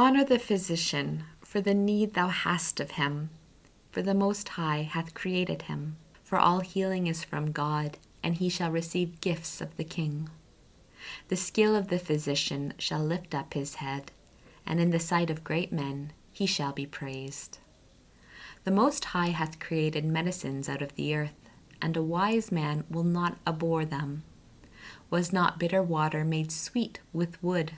Honor the physician for the need thou hast of him, for the Most High hath created him. For all healing is from God, and he shall receive gifts of the King. The skill of the physician shall lift up his head, and in the sight of great men he shall be praised. The Most High hath created medicines out of the earth, and a wise man will not abhor them. Was not bitter water made sweet with wood?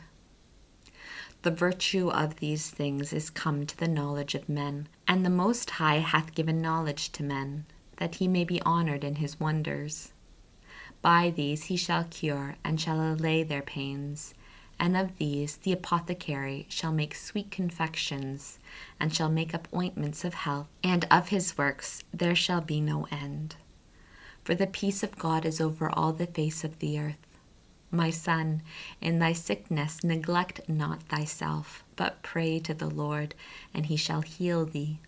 The virtue of these things is come to the knowledge of men, and the Most High hath given knowledge to men, that he may be honored in his wonders. By these he shall cure, and shall allay their pains, and of these the apothecary shall make sweet confections, and shall make up ointments of health, and of his works there shall be no end. For the peace of God is over all the face of the earth. My son, in thy sickness neglect not thyself, but pray to the Lord, and he shall heal thee.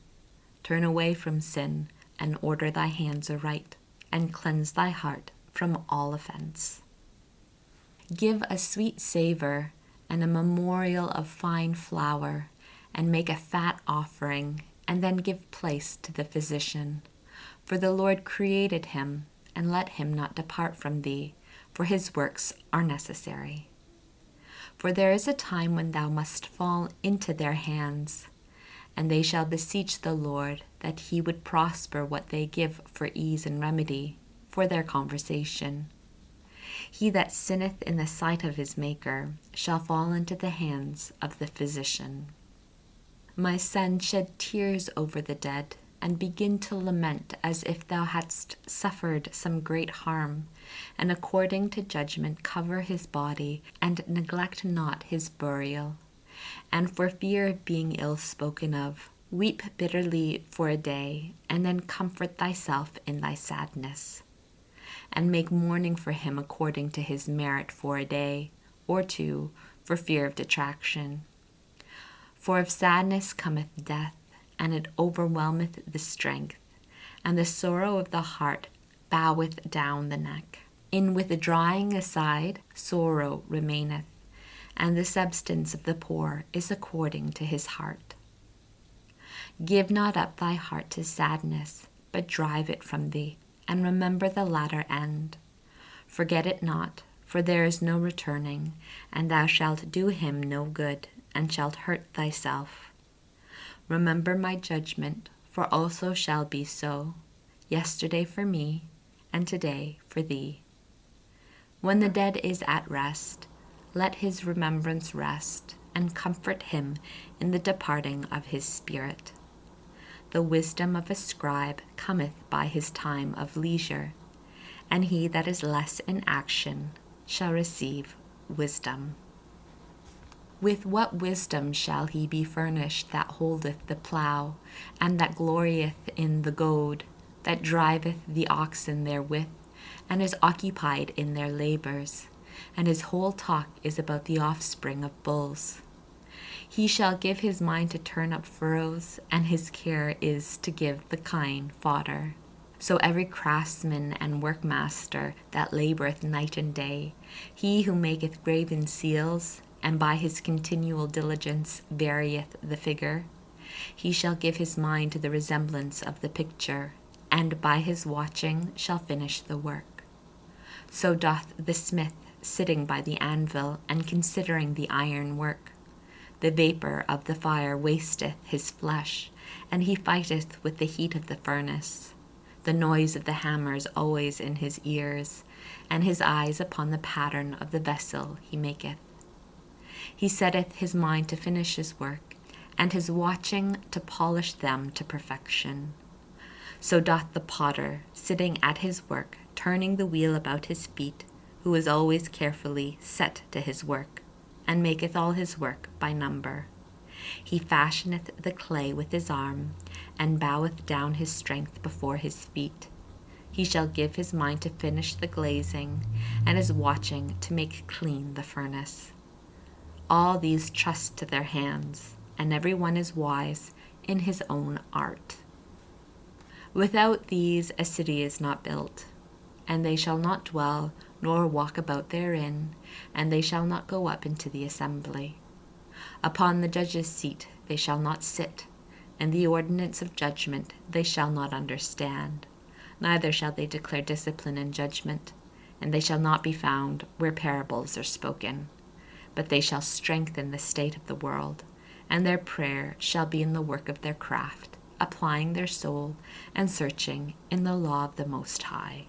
Turn away from sin, and order thy hands aright, and cleanse thy heart from all offense. Give a sweet savor and a memorial of fine flour, and make a fat offering, and then give place to the physician. For the Lord created him, and let him not depart from thee, for his works are necessary. For there is a time when thou must fall into their hands, and they shall beseech the Lord that he would prosper what they give for ease and remedy, for their conversation. He that sinneth in the sight of his Maker shall fall into the hands of the physician. My son, shed tears over the dead, and begin to lament as if thou hadst suffered some great harm, and according to judgment cover his body, and neglect not his burial. And for fear of being ill spoken of, weep bitterly for a day, and then comfort thyself in thy sadness. And make mourning for him according to his merit for a day, or two, for fear of detraction. For of sadness cometh death, and it overwhelmeth the strength, and the sorrow of the heart boweth down the neck. In withdrawing aside sorrow remaineth, and the substance of the poor is according to his heart. Give not up thy heart to sadness, but drive it from thee, and remember the latter end. Forget it not, for there is no returning, and thou shalt do him no good, and shalt hurt thyself. Remember my judgment, for also shall be so, yesterday for me, and today for thee. When the dead is at rest, let his remembrance rest, and comfort him in the departing of his spirit. The wisdom of a scribe cometh by his time of leisure, and he that is less in action shall receive wisdom. With what wisdom shall he be furnished that holdeth the plough, and that glorieth in the goad, that driveth the oxen therewith, and is occupied in their labors, and his whole talk is about the offspring of bulls. He shall give his mind to turn up furrows, and his care is to give the kine fodder. So every craftsman and workmaster that laboureth night and day, he who maketh graven seals, and by his continual diligence varieth the figure, he shall give his mind to the resemblance of the picture, and by his watching shall finish the work. So doth the smith, sitting by the anvil, and considering the iron work. The vapour of the fire wasteth his flesh, and he fighteth with the heat of the furnace. The noise of the hammer is always in his ears, and his eyes upon the pattern of the vessel he maketh. He setteth his mind to finish his work, and his watching to polish them to perfection. So doth the potter, sitting at his work, turning the wheel about his feet, who is always carefully set to his work, and maketh all his work by number. He fashioneth the clay with his arm, and boweth down his strength before his feet. He shall give his mind to finish the glazing, and his watching to make clean the furnace. All these trust to their hands, and every one is wise in his own art. Without these a city is not built, and they shall not dwell, nor walk about therein, and they shall not go up into the assembly. Upon the judge's seat they shall not sit, and the ordinance of judgment they shall not understand. Neither shall they declare discipline and judgment, and they shall not be found where parables are spoken. But they shall strengthen the state of the world, and their prayer shall be in the work of their craft, applying their soul and searching in the law of the Most High.